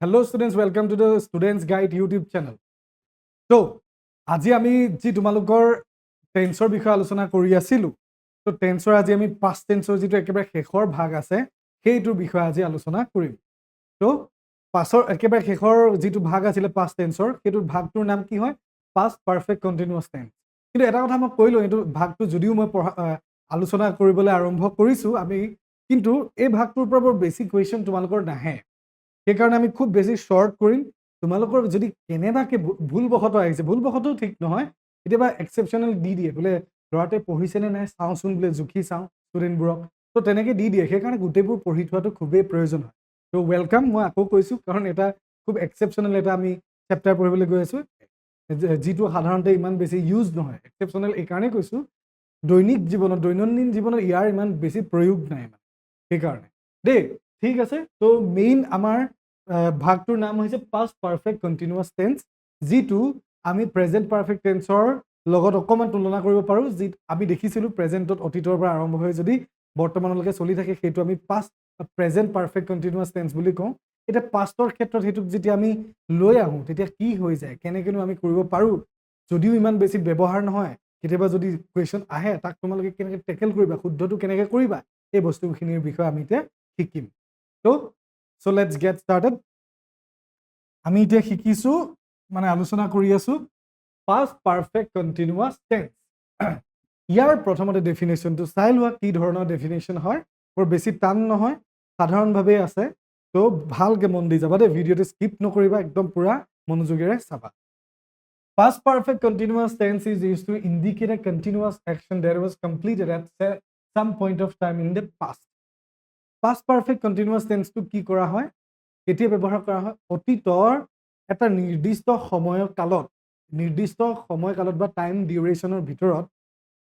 Hello students, welcome to the Students Guide YouTube channel. So, আজি আমি যি তোমালোকৰ টেন্সৰ বিষয়ে আলোচনা কৰি আছিলোঁ, তো টেন্সৰ আজি আমি পাষ্ট টেন্সৰ যিটো একেবাৰে শেষৰ ভাগ আছে সেইটোৰ বিষয়ে আজি আলোচনা কৰিম। তো পাছৰ একেবাৰে শেষৰ যিটো ভাগ আছিলে পাষ্ট টেন্সৰ সেইটোৰ ভাগটোৰ নাম কি হয়? Past perfect continuous tense. কিন্তু এটা কথা মই কৈ লওঁ, এইটো ভাগটো যদিও মই আলোচনা কৰিবলৈ আৰম্ভ কৰিছোঁ আমি, কিন্তু এই ভাগটোৰ পৰা বৰ বেছি কুৱেশ্যন তোমালোকৰ নাহে। সেইকাৰণে আমি খুব বেছি শ্বৰ্ট কৰিম। তোমালোকৰ যদি কেনেবাকৈ ভুলবশতঃ আহিছে, ভুলবশতঃ ঠিক নহয়, কেতিয়াবা এক্সেপশ্যনেল দি দিয়ে বোলে ল'ৰাটোৱে পঢ়িছেনে নাই চাওঁচোন, বোলে জুখি চাওঁ ষ্টুডেণ্টবোৰক, তো তেনেকৈ দি দিয়ে। সেইকাৰণে গোটেইবোৰ পঢ়ি থোৱাটো খুবেই প্ৰয়োজন হয়। তো ৱেলকাম, মই আকৌ কৈছোঁ, কাৰণ এটা খুব এক্সেপশ্যনেল এটা আমি চেপ্টাৰ পঢ়িবলৈ গৈ আছোঁ, যিটো সাধাৰণতে ইমান বেছি ইউজ নহয়। এক্সেপশ্যনেল এইকাৰণেই কৈছোঁ, দৈনিক জীৱনত দৈনন্দিন জীৱনত ইয়াৰ ইমান বেছি প্ৰয়োগ নাই মানে, সেইকাৰণে দেই। ঠিক আছে, তো মেইন আমাৰ ভাগটোৰ নাম হৈছে পাষ্ট পাৰফেক্ট কণ্টিনিউয়াছ টেন্স, যিটো আমি প্ৰেজেণ্ট পাৰফেক্ট টেন্সৰ লগত অকণমান তুলনা কৰিব পাৰোঁ। যি আমি দেখিছিলোঁ প্ৰেজেণ্টত অতীতৰ পৰা আৰম্ভ হৈ যদি বৰ্তমানলৈকে চলি থাকে সেইটো আমি past present perfect continuous tense বুলি কওঁ। এতিয়া পাষ্টৰ ক্ষেত্ৰত সেইটোক যেতিয়া আমি লৈ আহোঁ তেতিয়া কি হৈ যায়, কেনেকৈনো আমি কৰিব পাৰোঁ, যদিও ইমান বেছি ব্যৱহাৰ নহয়, কেতিয়াবা যদি কুৱেশ্যন আহে তাক তোমালোকে কেনেকৈ টেকেল কৰিবা, শুদ্ধটো কেনেকৈ কৰিবা, এই বস্তুখিনিৰ বিষয়ে আমি এতিয়া শিকিম। So let's get started. আমি এতিয়া শিকিছোঁ, মানে আলোচনা কৰি আছোঁ পাষ্ট পাৰফেক্ট কণ্টিনিউয়াছ টেন্স। ইয়াৰ প্ৰথমতে ডেফিনেশ্যনটো চাই লোৱা কি ধৰণৰ ডেফিনেশ্যন হয়। বৰ বেছি টান নহয়, সাধাৰণভাৱেই আছে। তো ভালকৈ মন দি যাবা দেই, ভিডিঅ'টো স্কিপ নকৰিবা, একদম পুৰা মনোযোগেৰে চাবা। Past perfect continuous tense is used to indicate a continuous action that was completed at some point of time in the past. Past perfect continuous tense to কি কৰা হয়, কেতিয়া ব্যৱহাৰ কৰা হয়? অতীতৰ এটা নিৰ্দিষ্ট সময়কালত বা টাইম ডিউৰেশ্যনৰ ভিতৰত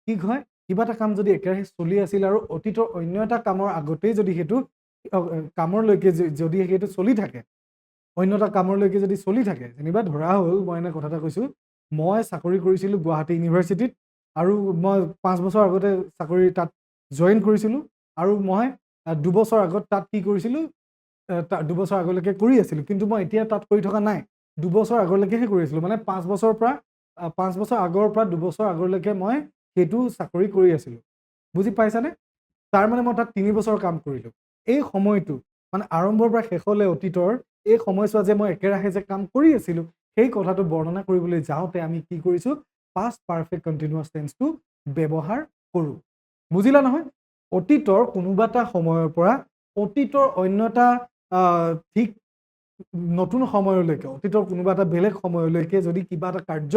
কি হয়, কিবা এটা কাম যদি একেৰাহে চলি আছিল আৰু অতীতৰ অন্য এটা কামৰ আগতেই যদি সেইটো কামৰলৈকে যদি সেইটো চলি থাকে, অন্য এটা কামৰলৈকে যদি চলি থাকে, যেনিবা ধৰা হ'ল মই এনে কথা এটা কৈছোঁ, মই চাকৰি কৰিছিলোঁ গুৱাহাটী ইউনিভাৰ্চিটিত, আৰু মই 5 বছৰ আগতে চাকৰি তাত জইন কৰিছিলোঁ, আৰু মই 2 বছৰ আগত তাত কি কৰিছিলোঁ, 2 বছৰ আগলৈকে কৰি আছিলোঁ, কিন্তু মই এতিয়া তাত কৰি থকা নাই, 2 বছৰ আগলৈকেহে কৰি আছিলোঁ। মানে 5 বছৰ আগৰ পৰা 2 বছৰ আগলৈকে মই সেইটো চাকৰি কৰি আছিলোঁ। বুজি পাইছানে? তাৰ মানে মই তাত 3 বছৰ কাম কৰিলোঁ। এই সময়টো মানে আৰম্ভৰ পৰা শেষলৈ অতীতৰ এই সময়ছোৱা যে মই একেৰাহে যে কাম কৰি আছিলোঁ, সেই কথাটো বৰ্ণনা কৰিবলৈ যাওঁতে আমি কি কৰিছোঁ, পাষ্ট পাৰফেক্ট কণ্টিনিউয়াছ টেন্সটো ব্যৱহাৰ কৰোঁ। বুজিলা নহয়? অতীতৰ কোনোবা এটা সময়ৰ পৰা অতীতৰ অন্য এটা ঠিক নতুন সময়লৈকে, অতীতৰ কোনোবা এটা বেলেগ সময়লৈকে যদি কিবা এটা কাৰ্য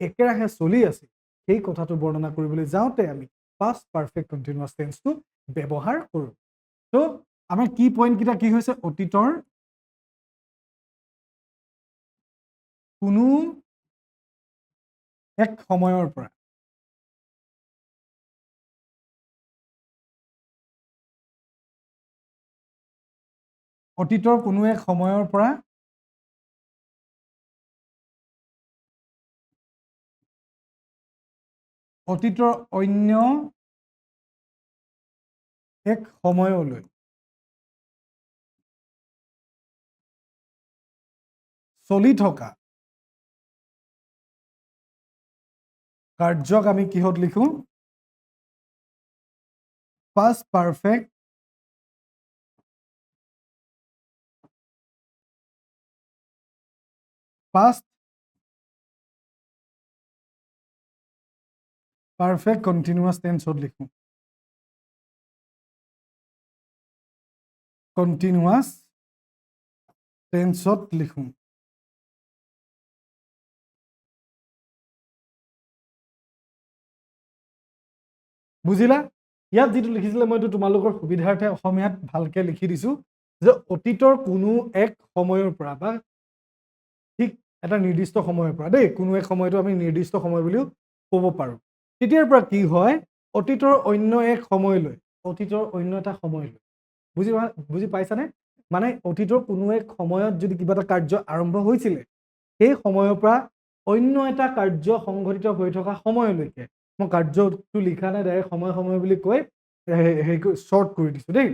একেৰাহে চলি আছে, সেই কথাটো বৰ্ণনা কৰিবলৈ যাওঁতে আমি পাষ্ট পাৰফেক্ট কণ্টিনিউয়াছ টেন্সটো ব্যৱহাৰ কৰোঁ। তো আমাৰ কি পইণ্টকেইটা কি হৈছে, অতীতৰ কোনো এক সময়ৰ পৰা, অতীতৰ কোনো এক সময়ৰ পৰা অতীতৰ অন্য এক সময়লৈ চলি থকা কাৰ্যক আমি কিহত লিখোঁ? পাষ্ট পাৰফেক্ট কণ্টিনিউয়াছ টেন্সত লিখোঁ। কণ্টিনিউয়াছ টেন্সত লিখোঁ। বুজিলা? ইয়াত যিটো লিখিছিলে মইতো তোমালোকৰ সুবিধাৰ্থে অসমীয়াত ভালকৈ লিখি দিছোঁ, যে অতীতৰ কোনো এক সময়ৰ পৰা বা ঠিক এটা নিৰ্দিষ্ট সময়ৰ পৰা দেই, কোনো এক সময়টো আমি নিৰ্দিষ্ট সময় বুলিও ক'ব পাৰোঁ। তেতিয়াৰ পৰা কি হয়, অতীতৰ অন্য এক সময়লৈ, অতীতৰ অন্য এটা সময়লৈ, বুজি পাইছানে? মানে অতীতৰ কোনো এক সময়ত যদি কিবা এটা কাৰ্য আৰম্ভ হৈছিলে, সেই সময়ৰ পৰা অন্য এটা কাৰ্য সংঘটিত হৈ থকা সময়লৈকে, মই কাৰ্যটো লিখা নাই, ডাইৰেক্ট সময় বুলি কৈ হেৰি শ্বৰ্ট কৰি দিছোঁ দেই।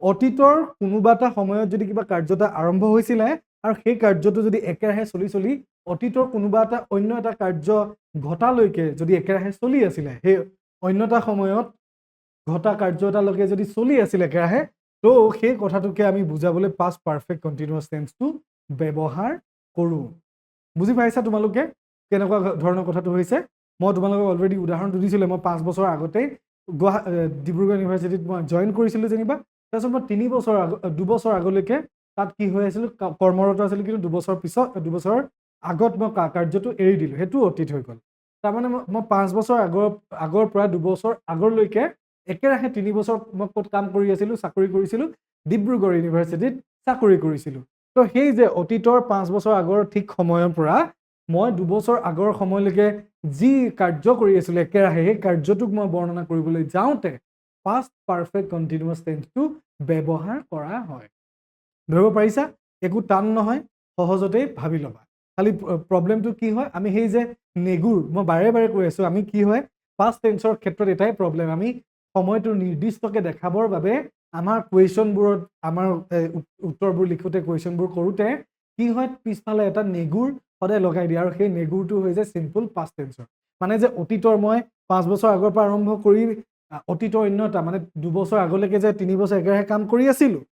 অতীতৰ কোনোবা এটা সময়ত যদি কিবা কাৰ্য এটা আৰম্ভ হৈছিলে আৰু সেই কাৰ্যটো যদি একেৰাহে চলি চলি অতীতৰ কোনোবা এটা অন্য এটা কাৰ্য ঘটালৈকে যদি একেৰাহে চলি আছিলে, সেই অন্য এটা সময়ত ঘটা কাৰ্য এটালৈকে যদি চলি আছিলে একেৰাহে, তো সেই কথাটোকে আমি বুজাবলৈ পাষ্ট পাৰফেক্ট কণ্টিনিউৱাছ টেন্সটো ব্যৱহাৰ কৰোঁ। বুজি পাইছা তোমালোকে কেনেকুৱা ধৰণৰ কথাটো হৈছে? মই তোমালোকক অলৰেডি উদাহৰণটো দিছিলোঁ। মই 5 বছৰ আগতেই ডিব্ৰুগড় ইউনিভাৰ্চিটিত মই জইন কৰিছিলোঁ যেনিবা, তাৰপিছত মই 2 বছৰ আগলৈকে তাত কি হৈ আছিলোঁ, কৰ্মৰত আছিলোঁ, কিন্তু 2 বছৰৰ আগত মই কাৰ্যটো এৰি দিলোঁ, সেইটো অতীত হৈ গ'ল। তাৰমানে মই 5 বছৰ আগৰ পৰা 2 বছৰ আগলৈকে একেৰাহে 3 বছৰ মই ক'ত কাম কৰি আছিলোঁ, চাকৰি কৰিছিলোঁ, ডিব্ৰুগড় ইউনিভাৰ্চিটিত চাকৰি কৰিছিলোঁ। তো সেই যে অতীতৰ 5 বছৰ আগৰ ঠিক সময়ৰ পৰা মই 2 বছৰ আগৰ সময়লৈকে যি কাৰ্য কৰি আছিলোঁ একেৰাহে, সেই কাৰ্যটোক মই বৰ্ণনা কৰিবলৈ যাওঁতে পাষ্ট পাৰফেক্ট কণ্টিনিউৱাছ টেন্সটো ব্যৱহাৰ কৰা হয়। ধৰিব পাৰিছা? একো টান নহয়, সহজতেই ভাবি ল'বা। খালি প্ৰব্লেমটো কি হয়, আমি সেই যে নেগুৰ, মই বাৰে বাৰে কৈ আছোঁ, আমি কি হয় পাষ্ট টেন্সৰ ক্ষেত্ৰত এটাই প্ৰব্লেম, আমি সময়টো নিৰ্দিষ্টকে দেখাবৰ বাবে আমাৰ কুৱেশ্যনবোৰত, আমাৰ উত্তৰবোৰ লিখোঁতে, কুৱেশ্যনবোৰ কৰোঁতে কি হয়, পিছফালে এটা নেগুৰ সদায় লগাই দিয়ে, আৰু সেই নেগুৰটো হৈ যায় চিম্পল পাষ্ট টেন্সৰ। মানে যে অতীতৰ মই 5 বছৰ আগৰ পৰা আৰম্ভ কৰি অতীতৰ অন্য এটা, মানে 2 বছৰ আগলৈকে যে 3 বছৰ একেৰাহে কাম কৰি আছিলোঁ,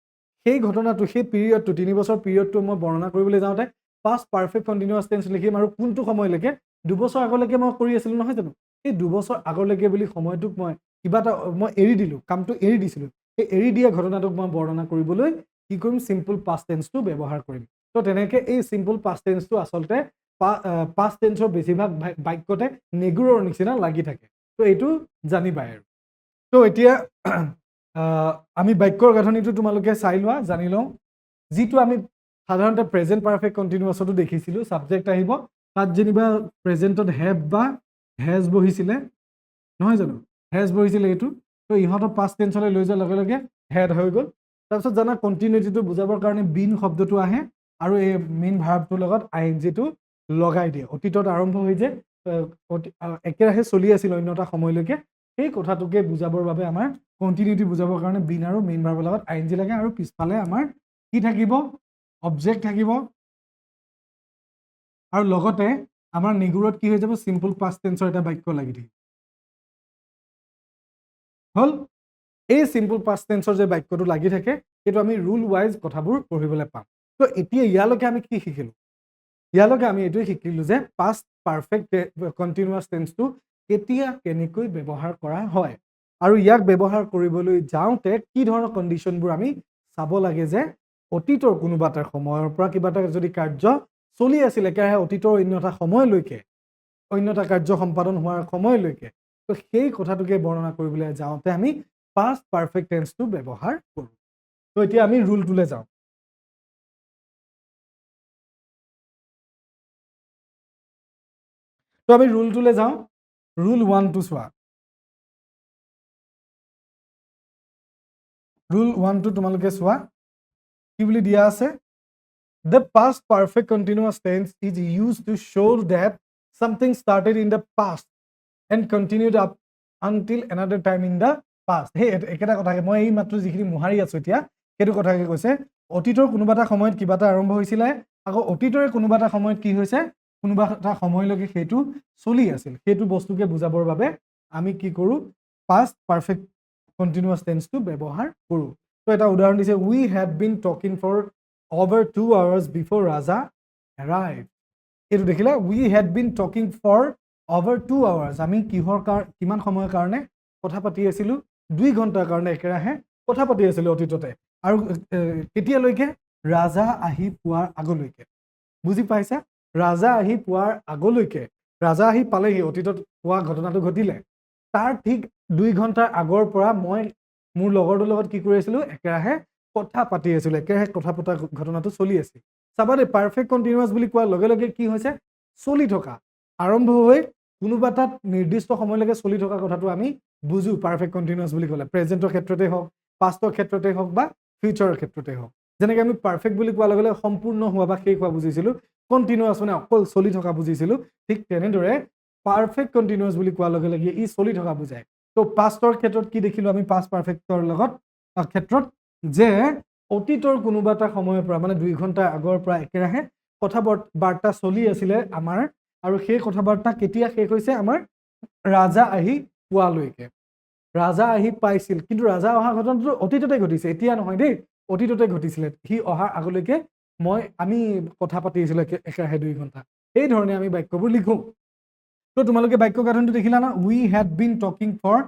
সেই ঘটনাটো, সেই পিৰিয়ডটো, 3 বছৰ পিৰিয়ডটো মই বৰ্ণনা কৰিবলৈ যাওঁতে পাষ্ট পাৰফেক্ট কণ্টিনিউৱাছ টেন্স লিখিম, আৰু কোনটো সময়লৈকে, 2 বছৰ আগলৈকে মই কৰি আছিলোঁ নহয় জানো, সেই 2 বছৰ আগলৈকে বুলি সময়টোক মই কিবা এটা মই এৰি দিলোঁ, কামটো এৰি দিছিলোঁ, সেই এৰি দিয়া ঘটনাটোক মই বৰ্ণনা কৰিবলৈ কি কৰিম, চিম্পল পাষ্ট টেন্সটো ব্যৱহাৰ কৰিম। তো তেনেকৈ এই চিম্পল পাষ্ট টেন্সটো আচলতে পাষ্ট টেন্সৰ বেছিভাগ বাক্যতে নেগুৰৰ নিচিনা লাগি থাকে। তো এইটো জানিবাই আৰু। তো এতিয়া আমি বাক্যৰ গাঁথনিটো তোমালোকে চাই লোৱা, জানি লওঁ। যিটো আমি সাধাৰণতে প্ৰেজেণ্ট পাৰফেক্ট কণ্টিনিউৱাছতো দেখিছিলোঁ, ছাবজেক্ট আহিব, তাত যেনিবা প্ৰেজেণ্টত হেভ বা হেজ বহিছিলে নহয় জানো, হেজ বহিছিলে এইটো, তো ইহঁতৰ পাষ্ট টেন্সলৈ লৈ যোৱাৰ লগে লগে হেড হৈ গ'ল। তাৰপিছত জানা কণ্টিনিউটিটো বুজাবৰ কাৰণে বিন শব্দটো আহে, আৰু এই মেইন ভাৰ্বটোৰ লগত ING-টো লগাই দিয়ে। অতীতত আৰম্ভ হৈ যে একেৰাহে চলি আছিল অন্য এটা সময়লৈকে, সেই কথাটোকে বুজাবৰ বাবে আমাৰ কণ্টিনিউটি বুজাবৰ কাৰণে বিন আৰু মেইন ভাৰ্বৰ লগত ING লাগে, আৰু পিছফালে আমাৰ কি থাকিব, অবজেক্ট থাকিব, আৰু লগতে আমাৰ নেগুৰত কি হৈ যাব, চিম্পল পাষ্ট টেন্সৰ এটা বাক্য লাগি থাকিব। হ'ল? এই চিম্পল পাষ্ট টেন্সৰ যে বাক্যটো লাগি থাকে, সেইটো আমি ৰুল ৱাইজ কথাবোৰ পঢ়িবলৈ পাম। তো এতিয়া ইয়ালৈকে আমি কি শিকিলোঁ? ইয়ালৈকে আমি এইটোৱে শিকিলোঁ যে পাষ্ট পাৰফেক্ট কণ্টিনিউৱাছ টেন্সটো কেতিয়া কেনেকৈ ব্যৱহাৰ কৰা হয়, আৰু ইয়াক ব্যৱহাৰ কৰিবলৈ যাওঁতে কি ধৰণৰ কণ্ডিশ্যনবোৰ আমি চাব লাগে, যে অতীতৰ কোনোবা এটা সময়ৰ পৰা কিবা এটা যদি কাৰ্য চলি আছিল একেৰাহে অতীতৰ অন্য এটা সময়লৈকে, অন্য এটা কাৰ্য সম্পাদন হোৱাৰ সময়লৈকে, তো সেই কথাটোকে বৰ্ণনা কৰিবলৈ যাওঁতে আমি পাষ্ট পাৰফেক্ট টেন্সটো ব্যৱহাৰ কৰোঁ। তো এতিয়া আমি ৰুলটোলৈ যাওঁ। তো আমি ৰুলটোলৈ যাওঁ। ৰুল 1টো চোৱা। ৰুল 1টো তোমালোকে চোৱা, কি বুলি দিয়া আছে, the past perfect continuous tense is used to show that something started in the past and continued up until another time in the past. সেই একেটা কথাকে মই এই মাত্ৰ যিখিনি মোহাৰি আছো এতিয়া, সেইটো কথাকে কৈছে, অতীতৰ কোনোবা এটা সময়ত কিবা এটা আৰম্ভ হৈছিলে, আকৌ অতীতৰে কোনোবা এটা সময়ত কি হৈছে, কোনোবা এটা সময়লৈকে সেইটো চলি আছিল, সেইটো বস্তুকে বুজাবৰ বাবে আমি কি কৰোঁ, পাষ্ট পাৰফেক্ট কণ্টিনিউৱাছ টেন্সটো ব্যৱহাৰ কৰোঁ। তো এটা উদাহৰণ দিছে, we had been talking for over 2 hours before Raja arrived. এইটো দেখিলা, we had been talking for over 2 hours, আমি কিমান সময়ৰ কাৰণে কথা পাতি আছিলোঁ, 2 ঘণ্টাৰ কাৰণে একেৰাহে কথা পাতি আছিলোঁ অতীততে, আৰু কেতিয়ালৈকে, ৰাজা আহি পোৱাৰ আগলৈকে। বুজি পাইছা? ৰাজা আহি পোৱাৰ আগলৈকে, ৰাজা আহি পালেহি, অতীতত হোৱা ঘটনাটো ঘটিলে, তাৰ ঠিক 2 ঘণ্টাৰ আগৰ পৰা মই মোৰ লগৰটোৰ লগত কি কৰি আছিলোঁ, একেৰাহে কথা পাতি আছিলোঁ, একেৰাহে কথা পতা ঘটনাটো চলি আছিল। চাবা দেই, পাৰফেক্ট কণ্টিনিউৱাছ বুলি কোৱাৰ লগে লগে কি হৈছে, চলি থকা, আৰম্ভ হৈ কোনোবা এটা নিৰ্দিষ্ট সময়লৈকে চলি থকা কথাটো আমি বুজো পাৰফেক্ট কণ্টিনিউৱাছ বুলি ক'লে, প্ৰেজেণ্টৰ ক্ষেত্ৰতে হওক, পাষ্টৰ ক্ষেত্ৰতে হওক, বা ফিউচাৰৰ ক্ষেত্ৰতে হওক। যেনেকৈ আমি পাৰফেক্ট বুলি কোৱাৰ লগে লগে সম্পূৰ্ণ হোৱা বা শেষ হোৱা বুজিছিলোঁ, কণ্টিনিউৱাছ মানে অকল চলি থকা বুজিছিলোঁ, ঠিক তেনেদৰে পাৰফেক্ট কণ্টিনিউৱাছ বুলি কোৱাৰ লগে লগে ই চলি থকা বুজায়। তো পাষ্টৰ ক্ষেত্ৰত কি দেখিলোঁ আমি, পাষ্ট পাৰফেক্টৰ লগত ক্ষেত্ৰত, যে অতীতৰ কোনোবা এটা সময়ৰ পৰা মানে 2 ঘণ্টা আগৰ পৰা একেৰাহে কথা বাৰ্তা চলি আছিলে আমাৰ আৰু সেই কথা বাৰ্তা কেতিয়া শেষ হৈছে আমাৰ ৰাজা আহি পোৱালৈকে ৰাজা আহি পাইছিল কিন্তু ৰাজা অহা ঘটনাটো অতীততে ঘটিছে এতিয়া নহয় দেই অতীততে ঘটিছিলে সি অহাৰ আগলৈকে আমি কথা পাতি আছিলো একেৰাহে 2 ঘণ্টা এই ধৰণে আমি বাক্যবোৰ লিখো তো তোমালোকে বাক্য গাঁথনিটো দেখিলা না we had been talking for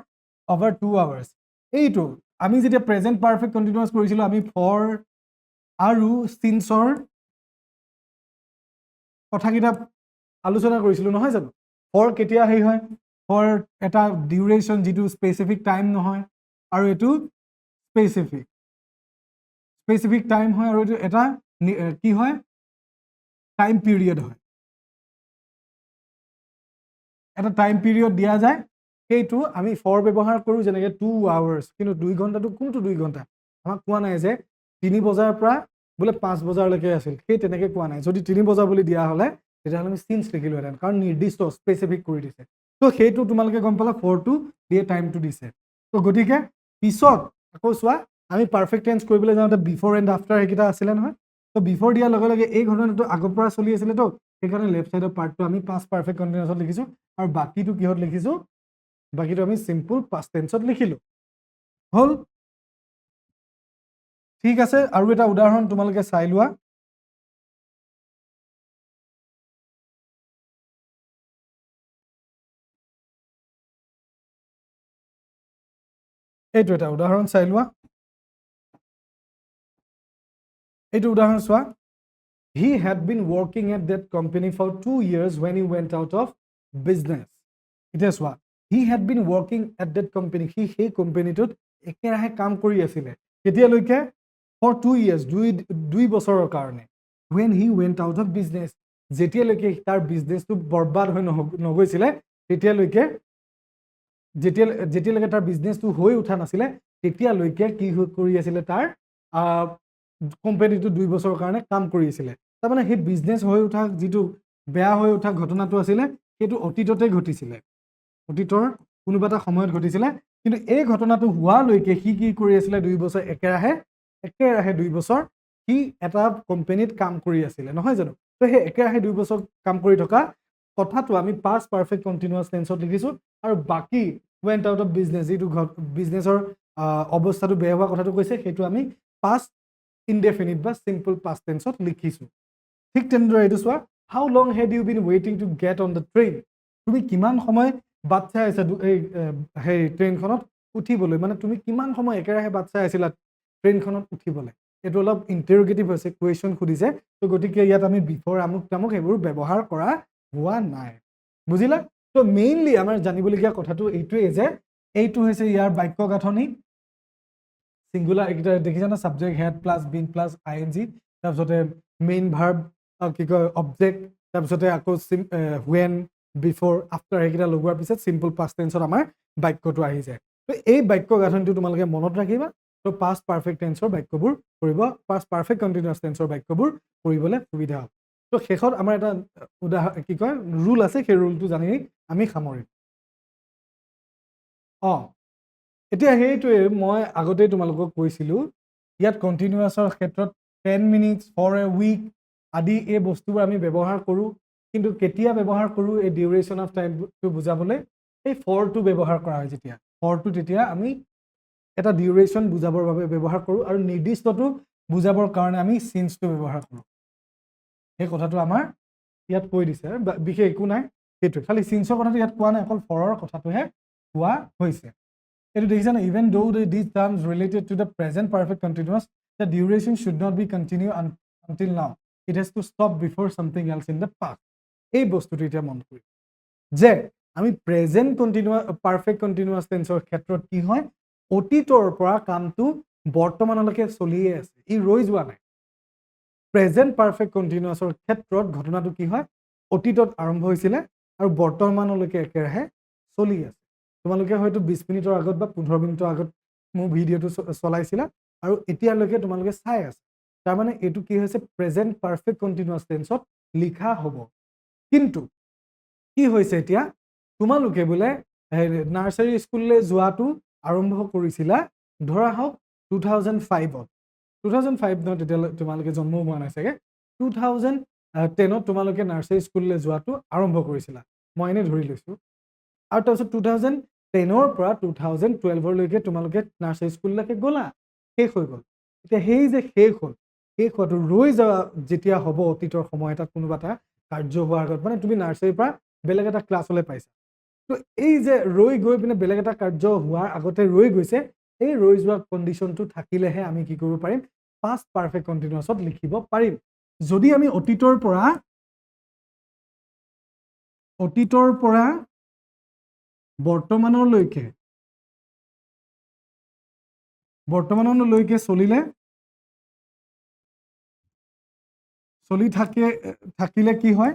over 2 hours এইটো আমি যেতিয়া প্ৰেজেন্ট পাৰফেক্ট কন্টিনিউয়াস কৰিছিলো আমি ফৰ আৰু সিন্সৰ কথাকিটা আলোচনা কৰিছিলো নহয় জানো ফৰ কেতিয়া হেই হয় ফৰ এটা ডিউৰেশ্যন যেটো স্পেসিফিক টাইম নহয় আৰু এটো স্পেসিফিক টাইম হয় আৰু এটো এটা কি হয় টাইম পিৰিয়ড হয় এটা টাইম পিৰিয়ড দিয়া যায় সেইটো আমি ফৰ ব্যৱহাৰ কৰো যেনেকৈ 2 hours কিন্তু 2 ঘণ্টাটো কোনটো 2 ঘণ্টা আমাক কোৱা নাই যে 3 বজাৰ পৰা বোলে 5 বজাৰলৈকে আছিল সেই তেনেকৈ কোৱা নাই যদি 3 বজা বুলি দিয়া হলে তেতিয়াহ'লে আমি সিন্স লিখিলো হেতেন কাৰণ নিৰ্দিষ্ট স্পেসিফিক কৰি দিছে তো সেইটো তোমালোকে গম পালা ফৰটো দিয়ে টাইমটো দিছে তো গতিকে পিছত আকৌ চোৱা আমি পাৰফেক্ট টেন্স কৰিবলৈ যাওঁতে বিফৰ এণ্ড আফটাৰ এইকেইটা আছিলে নহয় তো বিফৰ দিয়াৰ লগে লগে এই ঘটনাটো আগৰ পৰা চলি আছিলে তো সেইকাৰণে লেফট সাইডৰ পাৰ্টটো আমি পাষ্ট পাৰফেক্ট কন্টিনিউয়াছত লিখিছো আৰু বাকিটো কিহত লিখিছো বাকিটো আমি সিম্পল পাষ্ট টেন্সত লিখিলো হল ঠিক আছে আৰু এটা উদাহৰণ তোমালোকে চাই লোৱা এইটো এটা উদাহৰণ চাই লোৱা এইটো উদাহৰণ চোৱা he had been working at that company for 2 years when he went out of business এতিয়া চোৱা he had been working at that company he সেই কোম্পানীটোত একেৰাহে কাম কৰি আছিলে কেতিয়ালৈকে for 2 years 2 বছৰৰ কাৰণে when he went out of business যেতিয়ালৈকে তাৰ বিজনেছটো বৰবাদ হৈ নগৈছিলে তেতিয়ালৈকে যেতিয়ালৈকে তাৰ বিজনেছটো হৈ উঠা নাছিলে তেতিয়ালৈকে কি কৰি আছিলে তাৰ কোম্পানীটো 2 বছৰৰ কাৰণে কাম কৰি আছিলে তাৰমানে সেই বিজনেছ হৈ উঠা যেটো বেয়া হৈ উঠা ঘটনাটো আছিলে সেইটো অতীততে ঘটিছিলে অতীতৰ কোনোবা এটা সময়ত ঘটিছিলে কিন্তু এই ঘটনাটো হোৱালৈকে সি কি কৰি আছিলে 2 বছৰ একেৰাহে 2 বছৰ সি এটা কোম্পানীত কাম কৰি আছিলে নহয় জানো তো সেই একেৰাহে 2 বছৰ কাম কৰি থকা কথাটো আমি পাষ্ট পাৰফেক্ট কন্টিনিউয়াস টেন্সত লিখিছো আৰু বাকি went out of business যেটো বিজনেছৰ অৱস্থাটো বেয়া হোৱা কথাটো কৈছে সেইটো আমি পাষ্ট ইনডেফিনিট বা সিম্পল পাষ্ট টেন্সত লিখিছো ঠিক তেনেদৰে এইটো চোৱা how long had you been ৱেইটিং to get on the train তুমি কিমান সময় বাট চাই আছা এই ট্ৰেইনখনত উঠিবলৈ মানে তুমি কিমান সময় একেৰাহে বাট চাই আছিলা ট্ৰেইনখনত উঠিবলৈ এইটো অলপ ইণ্টাৰোগেটিভ হৈছে কুৱেশ্যন সুধিছে তো গতিকে ইয়াত আমি বিফৰ আমুক তামুক এইবোৰ ব্যৱহাৰ কৰা হোৱা নাই বুজিলা তো মেইনলি আমাৰ জানিবলগীয়া কথাটো এইটোৱে যে এইটো হৈছে ইয়াৰ বাক্য গাঁথনি সিঙ্গুলাৰ এটা দেখিছা না subject had plus been plus ING তাৰপিছতে মেইন ভাৰ্ব কি কয় অবজেক্ট তাৰপিছতে আকৌ হুৱেন বিফৰ আফটাৰ এইকেইটা লগোৱাৰ পিছত সিম্পল পাষ্ট টেন্সত আমাৰ বাক্যটো আহি যায় তো এই বাক্য গাঁথনিটো তোমালোকে মনত ৰাখিবা তো পাষ্ট পাৰফেক্ট টেন্সৰ বাক্যবোৰ কৰিব পাষ্ট পাৰফেক্ট কন্টিনিউয়াস টেন্সৰ বাক্যবোৰ কৰিবলৈ সুবিধা হ'ব তো শেষত আমাৰ এটা উদাহৰণ কি কয় ৰুল আছে সেই ৰুলটো জানি আমি সামৰিম এতিয়া সেইটোৱে মই আগতে তোমালোকক কৈছিলো ইয়াত কন্টিনিউয়াসৰ ক্ষেত্ৰত 10 মিনিটস ফৰ এ উইক আদি এই বস্তুবোৰ আমি ব্যৱহাৰ কৰো কিন্তু কেতিয়া ব্যৱহাৰ কৰো এই ডিউৰেশ্যন অফ টাইমটো বুজাবলৈ এই ফৰটো ব্যৱহাৰ কৰা হয় যেতিয়া ফৰটো তেতিয়া আমি এটা ডিউৰেশ্যন বুজাবৰ বাবে ব্যৱহাৰ কৰো আৰু নিৰ্দিষ্টটো বুজাবৰ কাৰণে আমি সিন্সটো ব্যৱহাৰ কৰো এই কথাটো আমাৰ ইয়াত কৈ দিছে বিশেষ একো নাই সেইটো খালি সিন্সৰ কথাটো ইয়াত কোৱা নাই অকল ফৰৰ কথাটোহে কোৱা হৈছে It is even though these terms related to the present perfect continuous, the duration should not be continue until now. It has to stop before something else in the past. এই বস্তুটো এটা মন কৰি যে আমি প্ৰেজেন্ট কন্টিনিউয়াস পাৰফেক্ট কন্টিনিউয়াস টেন্সৰ ক্ষেত্ৰত কি হয় অতীতৰ পৰা কামটো বৰ্তমানলৈকে চলিয়ে আছে ই ৰৈ যোৱা নাই প্ৰেজেন্ট পাৰফেক্ট কন্টিনিউয়াসৰ ক্ষেত্ৰত ঘটনাটো কি হয় অতীতত আৰম্ভ হৈছিল আৰু বৰ্তমানলৈকে একেৰাহে চলি আছে তোমালোকে হয়তো 20 মিনিটৰ আগত বা 15 মিনিটৰ আগত মোৰ ভিডিঅটো চলাইছিলা আৰু এতিয়ালৈকে তোমালোকে চাই আছে তাৰ মানে এটো কি হৈছে প্ৰেজেন্ট পারফেক্ট কন্টিনিউয়াস টেন্সত লিখা হ'ব কিন্তু কি হৈছে এতিয়া তোমালোকে বোলে নাৰ্সাৰী স্কুললৈ যোৱাটো আৰম্ভ কৰিছিলা ধৰা হওক 2005ত 2005 ন তেতিয়ালৈ তোমালোকে জন্ম হোৱা নাই চাগে 2010 তোমালোকে নাৰ্চাৰী স্কুললৈ যোৱাটো আৰম্ভ কৰিছিলা মই এনে ধৰি লৈছো আৰু তাৰপিছত 2010 পৰা 2012 লৈকে তোমালোকে নাৰ্চাৰী স্কুললৈকে গ'লা শেষ হৈ গ'ল এতিয়া সেই যে শেষ হ'ল শেষ হোৱাটো ৰৈ যোৱা যেতিয়া হ'ব অতীতৰ সময় এটাত কোনোবা এটা কাৰ্য হোৱাৰ আগত মানে তুমি নাৰ্চাৰীৰ পৰা বেলেগ এটা ক্লাছলৈ পাইছা তো এই যে ৰৈ গৈ পিনে বেলেগ এটা কাৰ্য হোৱাৰ আগতে ৰৈ গৈছে এই ৰৈ যোৱা কণ্ডিশ্যনটো থাকিলেহে আমি কি কৰিব পাৰিম পাষ্ট পাৰফেক্ট কণ্টিনিউয়াছত লিখিব পাৰিম যদি আমি অতীতৰ পৰা বৰ্তমানলৈকে থাকিলে কি হয়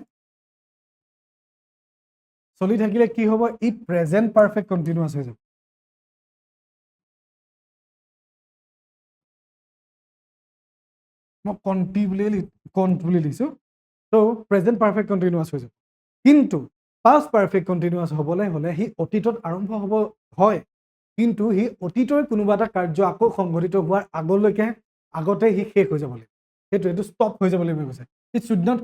চলি থাকিলে কি হ'ব ই প্ৰেজেন্ট পাৰফেক্ট কণ্টিনিউয়াছ হৈ যাব মই কণ্টি বুলি লিখিছো তো প্ৰেজেন্ট পাৰফেক্ট কণ্টিনিউয়াছ হৈ যাব কিন্তু পাষ্ট পাৰফেক্ট কণ্টিনিউয়াছ হ'বলৈ হ'লে সি অতীতত আৰম্ভ হ'ব হয় কিন্তু সি অতীতৰ কোনোবা এটা কাৰ্য আকৌ সংঘটিত হোৱাৰ আগতে সি শেষ হৈ যাব লাগিব সেইটো ষ্টপ হৈ যাব লাগিব কৈছে it should not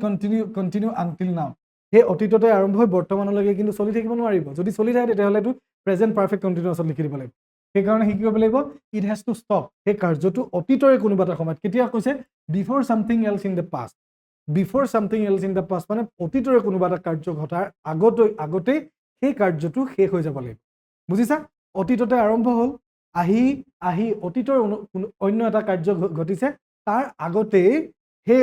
continue until now সেই অতীততে আৰম্ভ হৈ বৰ্তমানলৈকে কিন্তু চলি থাকিব নোৱাৰিব যদি চলি থাকে তেতিয়াহ'লে এইটো প্ৰেজেন্ট পাৰফেক্ট কণ্টিনিউয়াছত লিখি দিব লাগিব সেইকাৰণে সি কি কৰিব লাগিব ইট হেজ টু ষ্টপ সেই কাৰ্যটো অতীতৰে কোনোবা এটা সময়ত কেতিয়া কৈছে before something else in the past before something else in the past মানে অতীতৰে কোনোবা এটা কাৰ্য ঘটাৰ আগতেই সেই কাৰ্যটো শেষ হৈ যাব লাগিব বুজিছা অতীততে আৰম্ভ হ'ল আহি অতীতৰ অন্য এটা কাৰ্য ঘটিছে তাৰ আগতেই সেই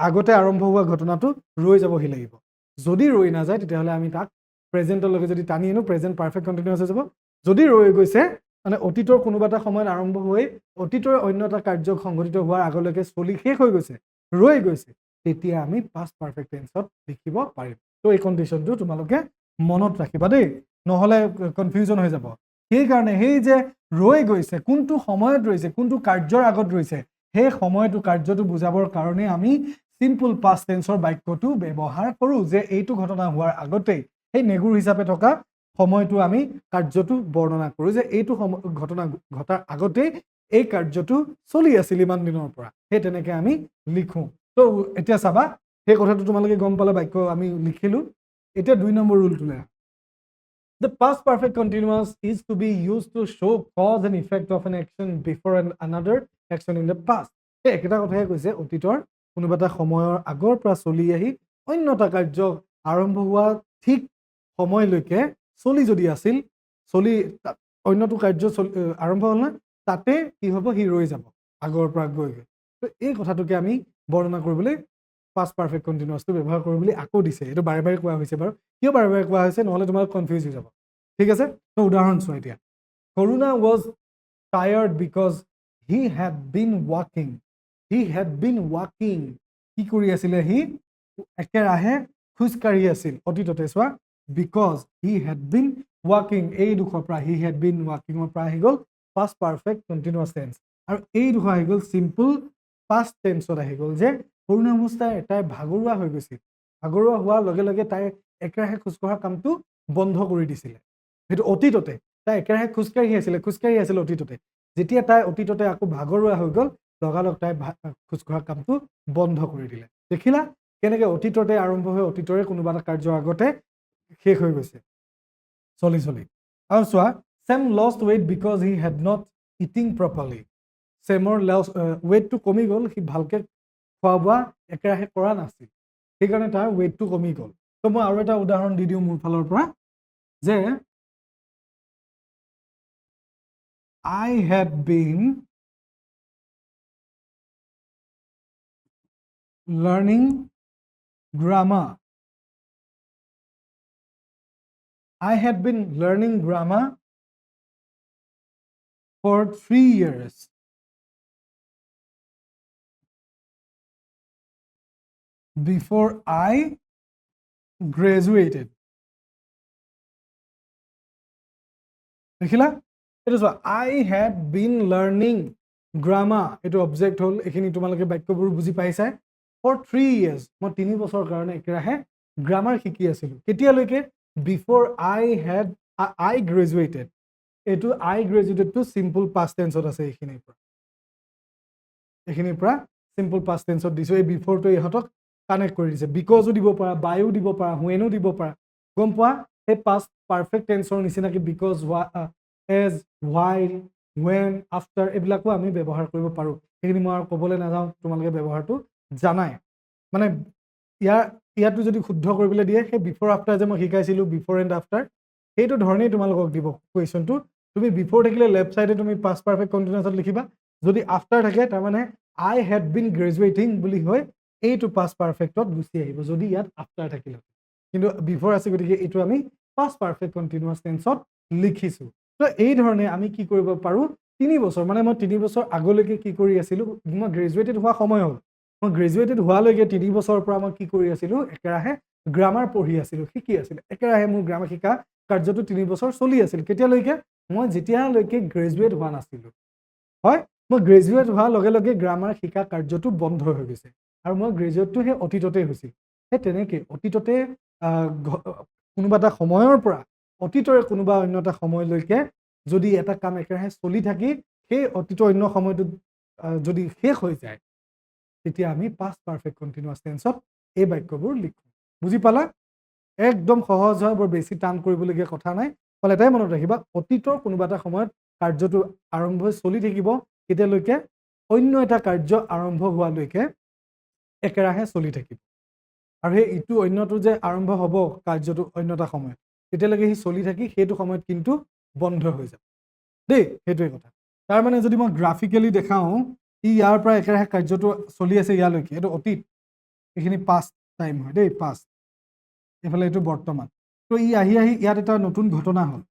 আগতে আৰম্ভ হোৱা ঘটনাটো ৰৈ যাবহি লাগিব যদি ৰৈ নাযায় তেতিয়াহ'লে আমি তাক প্ৰেজেন্টলৈকে যদি টানি আনো প্ৰেজেন্ট পাৰফেক্ট কণ্টিনিউয়াছ হৈ যাব যদি ৰৈ গৈছে মানে অতীতৰ কোনোবা এটা সময়ত আৰম্ভ হৈ অতীতৰ অন্য এটা কাৰ্য সংঘটিত হোৱাৰ আগলৈকে চলি শেষ হৈ গৈছে ৰৈ গৈছে তেতিয়া আমি পাষ্ট পাৰফেক্ট টেন্সত লিখিব পাৰিম তো এই কণ্ডিশ্যনটো তোমালোকে মনত ৰাখিবা দেই নহ'লে কনফিউজন হৈ যাব সেইকাৰণে সেই যে ৰৈ গৈছে কোনটো সময়ত ৰৈছে কোনটো কাৰ্যৰ আগত ৰৈছে সেই সময়টো কাৰ্যটো বুজাবৰ কাৰণে আমি সিম্পল পাষ্ট টেন্সৰ বাক্যটো ব্যৱহাৰ কৰোঁ যে এইটো ঘটনা হোৱাৰ আগতেই সেই নেগুৰ হিচাপে থকা সময়টো আমি কাৰ্যটো বৰ্ণনা কৰোঁ যে এইটো ঘটনা ঘটাৰ আগতেই এই কাৰ্যটো চলি আছিল ইমান দিনৰ পৰা সেই তেনেকে আমি লিখোঁ তো এতিয়া চাবা সেই কথাটো তোমালোকে গম পালে বাক্য আমি লিখিলোঁ এতিয়া 2 number ৰুলটোলৈ The past perfect continuous is to be used to show cause and effect of an action before another action in the past. একেটা কথাই কৈছে অতীতৰ কোনোবা এটা সময়ৰ আগৰ পৰা চলি আহি অন্য এটা কাৰ্য আৰম্ভ হোৱা ঠিক সময়লৈকে চলি যদি আছিল চলি অন্যটো কাৰ্য আৰম্ভ হ'ল না তাতে কি হ'ব সি ৰৈ যাব আগৰ পৰা গৈ তো এই কথাটোকে আমি বৰ্ণনা কৰিবলৈ পাষ্ট পাৰফেক্ট কণ্টিনিউয়াছটো ব্যৱহাৰ কৰোঁ বুলি আকৌ দিছে এইটো বাৰে বাৰে কোৱা হৈছে বাৰু কিয় বাৰে বাৰে কোৱা হৈছে নহ'লে তোমালোক কনফিউজ হৈ যাব ঠিক আছে তো উদাহৰণ চোৱা এতিয়া Karuna was tired because he had been walking কি কৰি আছিলে সি একেৰাহে খোজকাঢ়ি আছিল অতীততে চোৱা because he had been walking এই দুখৰ পৰা he had been walkingৰ পৰা আহি গ'ল past perfect continuous tense আৰু এই দুখ আহি গ'ল simple past tenseত আহি গ'ল যে কৰোণা অৱস্থায় তাই ভাগৰুৱা হৈ গৈছিল ভাগৰুৱা হোৱাৰ লগে লগে তাই একেৰাহে খোজকঢ়া কামটো বন্ধ কৰি দিছিলে সেইটো অতীততে তাই একেৰাহে খোজকাঢ়ি আছিল অতীততে যেতিয়া তাই অতীততে আকৌ ভাগৰুৱা হৈ গ'ল লগালগ তাই খোজকঢ়া কামটো বন্ধ কৰি দিলে দেখিলা কেনেকৈ অতীততে আৰম্ভ হৈ অতীতৰে কোনোবা এটা কাৰ্যৰ আগতে শেষ হৈ গৈছে চলি আৰু চোৱা Sam lost weight because he had not eating properly Samৰ ৱেইটটো কমি গ'ল সি ভালকে খোৱা বোৱা একেৰাহে কৰা নাছিল সেইকাৰণে তাৰ ৱেইটটো কমি গ'ল তো মই আৰু এটা উদাহৰণ দি দিওঁ মোৰ ফালৰ পৰা যে I had been learning grammar for 3 years before I graduated দেখিলা এইটো চোৱা I had been learning grammar এইটো অবজেক্ট হ'ল এইখিনি তোমালোকে বাক্যবোৰ বুজি পাইছা for 3 years মই 3 বছৰ কাৰণে একেৰাহে গ্ৰামাৰ শিকি আছিলোঁ কেতিয়ালৈকে before I graduated এইটো I graduated to simple past tense আছে এইখিনিৰ পৰা এইখিনিৰ পৰা সিম্পল পাষ্ট টেন্সত দিছো এই বিফৰটো ইহঁতক কানেক্ট কৰি দিছে বিকজও দিব পাৰা বাইও দিব পাৰা হুৱেনো দিব পাৰা গম পোৱা এই পাষ্ট পাৰফেক্ট টেন্সৰ নিচিনাকে because as while when after এইবিলাকো আমি ব্যৱহাৰ কৰিব পাৰো সেইখিনি মই আৰু ক'বলৈ নাযাওঁ তোমালোকে ব্যৱহাৰটো জানাই মানে ইয়াতো যদি শুদ্ধ কৰিবলৈ দিয়ে সেই বিফৰ আফটাৰ যে মই শিকাইছিলো বিফৰ এণ্ড আফটাৰ সেইটো ধৰণেই তোমালোকক দিব কুৱেশ্যনটো তুমি বিফৰ থাকিলে লেফ্ট চাইডে তুমি পাষ্ট পাৰফেক্ট কণ্টিনিউয়াছত লিখিবা যদি আফটাৰ থাকে তাৰমানে আই হেড বিন গ্ৰেজুৱেটিং বুলি হৈ এইটো পাষ্ট পাৰফেক্টত গুচি আহিব যদি ইয়াত আফটাৰ থাকিলে কিন্তু বিফৰ আছে গতিকে এইটো আমি পাষ্ট পাৰফেক্ট কণ্টিনিউয়াছ টেন্সত লিখিছো তো এই ধৰণে আমি কি কৰিব পাৰো 3 বছৰ মানে মই 3 বছৰ আগলৈকে কি কৰি আছিলো মই গ্ৰেজুৱেটেড হোৱা সময় হ'ল মই গ্ৰেজুৱেটেড হোৱালৈকে 3 বছৰৰ পৰা মই কি কৰি আছিলো একেৰাহে গ্ৰামাৰ পঢ়ি আছিলো শিকি আছিলো একেৰাহে মোৰ গ্ৰামাৰ শিকা কাৰ্যটো 3 বছৰ চলি আছিল কেতিয়ালৈকে মই যেতিয়ালৈকে গ্ৰেজুৱেট হোৱা নাছিলো হয় মই গ্ৰেজুৱেট হোৱাৰ লগে লগে গ্ৰামাৰ শিকা কাৰ্যটো বন্ধ হৈ গৈছে আৰু মই গ্ৰেজুৱেটটো সেই অতীততে হৈছিল সেই তেনেকে অতীততে কোনোবা এটা সময়ৰ পৰা অতীতৰে কোনোবা অন্য এটা সময়লৈকে যদি এটা কাম একেৰাহে চলি থাকি সেই অতীতৰ অন্য সময়টোত যদি শেষ হৈ যায় তেতিয়া আমি পাষ্ট পাৰফেক্ট কণ্টিনিউয়াছ টেন্সত এই বাক্যবোৰ লিখো বুজি পালা একদম সহজ হয় বৰ বেছি টান কৰিবলগীয়া কথা নাই ফলে এটাই মনত ৰাখিবা অতীতৰ কোনোবা এটা সময়ত কাৰ্যটো আৰম্ভ হৈ চলি থাকিব কেতিয়ালৈকে অন্য এটা কাৰ্য আৰম্ভ হোৱালৈকে একেৰাহে চলি থাকিব আৰু সেই ইটো অন্যটো যে আৰম্ভ হ'ব কাৰ্যটো অন্য এটা সময়ত তেতিয়ালৈকে সি চলি থাকি সেইটো সময়ত কিন্তু বন্ধ হৈ যাব দেই সেইটোৱে কথা তাৰ মানে যদি মই গ্ৰাফিকেলি দেখাওঁ ই ইয়াৰ পৰা একেৰাহে কাৰ্যটো চলি আছে ইয়ালৈকে এইটো অতীত এইখিনি পাষ্ট টাইম হয় দেই পাষ্ট এইফালে এইটো বৰ্তমান তো ই আহি আহি ইয়াত এটা নতুন ঘটনা হ'ল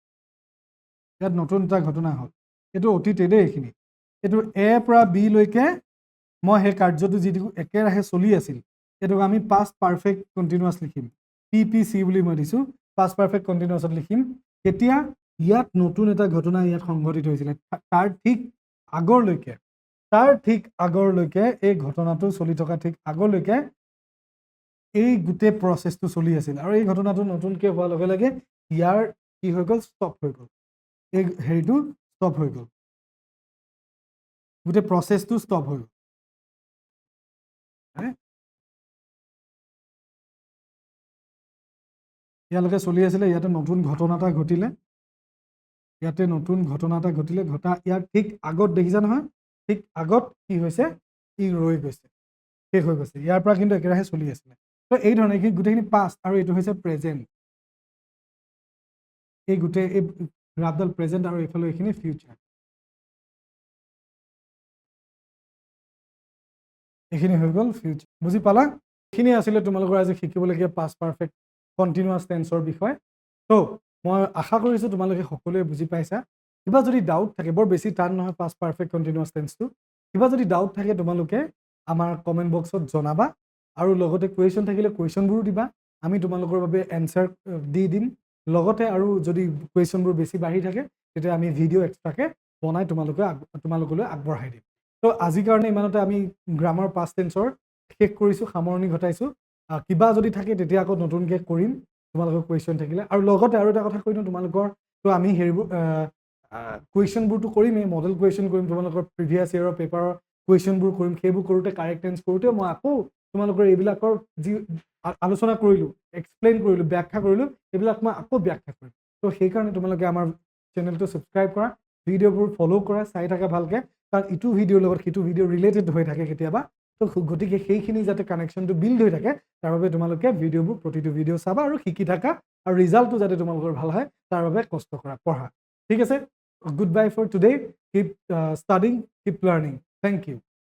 ইয়াত নতুন এটা ঘটনা হ'ল এইটো অতীতে দেই এইখিনি এইটো এ পৰা বি লৈকে মই সেই কাৰ্যটো যিটো একেৰাহে চলি আছিল এইটোক আমি পাষ্ট পাৰফেক্ট কণ্টিনিউয়াছ লিখিম PPC বুলি মই দিছোঁ পাষ্ট পাৰফেক্ট কণ্টিনিউয়াছত লিখিম এতিয়া ইয়াত নতুন এটা ঘটনা ইয়াত সংঘটিত হৈছিলে তাৰ ঠিক আগৰলৈকে এই ঘটনাটো চলি থকা ঠিক আগলৈকে এই গোটেই প্ৰচেছটো চলি আছিল আৰু এই ঘটনাটো নতুনকৈ হোৱাৰ লগে লগে ইয়াৰ কি হৈ গ'ল ষ্টপ হৈ গ'ল এই হেৰিটো ষ্টপ হৈ গ'ল গোটেই প্ৰচেছটো ষ্টপ হৈ গ'ল ইয়ালৈকে চলি আছিলে ইয়াতে নতুন ঘটনা এটা ঘটিলে ইয়াৰ ঠিক আগত দেখিছা নহয় ঠিক আগত কি হৈছে ই ৰৈ গৈছে শেষ হৈ গৈছে ইয়াৰ পৰা কিন্তু একেৰাহে চলি আছিলে তো এই ধৰণে গোটেইখিনি পাষ্ট আৰু এইটো হৈছে প্ৰেজেণ্ট এই গোটেই এই গ্ৰাফডাল প্ৰেজেণ্ট আৰু এইফালে এইখিনি ফিউচাৰ এইখিনি হৈ গ'ল ফিউচাৰ বুজি পালা এইখিনি আছিলে তোমালোকৰ আজি শিকিবলগীয়া পাষ্ট পাৰফেক্ট কণ্টিনিউয়াছ টেন্সৰ বিষয় তো মই আশা কৰিছোঁ তোমালোকে সকলোৱে বুজি পাইছা কিবা যদি ডাউট থাকে বৰ বেছি টান নহয় পাষ্ট পাৰফেক্ট কণ্টিনিউয়াছ টেন্সটো কিবা যদি ডাউট থাকে তোমালোকে আমাৰ কমেণ্ট বক্সত জনাবা আৰু লগতে কুৱেশ্যন থাকিলে কুৱেশ্যনবোৰো দিবা আমি তোমালোকৰ বাবে এনচাৰ দি দিম লগতে আৰু যদি কুৱেশ্যনবোৰ বেছি বাঢ়ি থাকে তেতিয়া আমি ভিডিঅ' এক্সট্ৰাকৈ বনাই তোমালোকলৈ আগবঢ়াই দিম তো আজিৰ কাৰণে ইমানতে আমি গ্ৰামাৰ পাষ্ট টেন্সৰ শেষ কৰিছোঁ সামৰণি ঘটাইছোঁ কিবা যদি থাকে তেতিয়া আকৌ নতুনকৈ কৰিম তোমালোকৰ কুৱেশ্যন থাকিলে আৰু লগতে আৰু এটা কথা কৈ দিওঁ তোমালোকৰ তো আমি হেৰিবোৰ কুৱেশ্যনবোৰতো কৰিমেই মডেল কুৱেশ্যন কৰিম তোমালোকৰ প্ৰিভিয়াছ ইয়েৰৰ পেপাৰৰ কুৱেশ্যনবোৰ কৰিম সেইবোৰ কৰোঁতে কাৰেক্ট টেন্স কৰোঁতে মই আকৌ তোমালোকৰ এইবিলাকৰ যি আলোচনা কৰিলোঁ এক্সপ্লেইন কৰিলোঁ ব্যাখ্যা কৰিলোঁ এইবিলাক মই আকৌ ব্যাখ্যা কৰিম তো সেইকাৰণে তোমালোকে আমাৰ চেনেলটো ছাবস্ক্ৰাইব কৰা ভিডিঅ'বোৰ ফ'ল' কৰা চাই থাকা ভালকৈ কাৰণ ইটো ভিডিঅ'ৰ লগত সিটো ভিডিঅ' ৰিলেটেড হৈ থাকে কেতিয়াবা তো গতিকে সেইখিনি যাতে কানেকশ্যনটো বিল্ড হৈ থাকে তাৰ বাবে তোমালোকে ভিডিঅ'বোৰ প্ৰতিটো ভিডিঅ' চাবা আৰু শিকি থাকা আৰু ৰিজাল্টটো যাতে তোমালোকৰ ভাল হয় তাৰ বাবে কষ্ট কৰা পঢ়া ঠিক আছে good bye for today keep studying keep learning thank U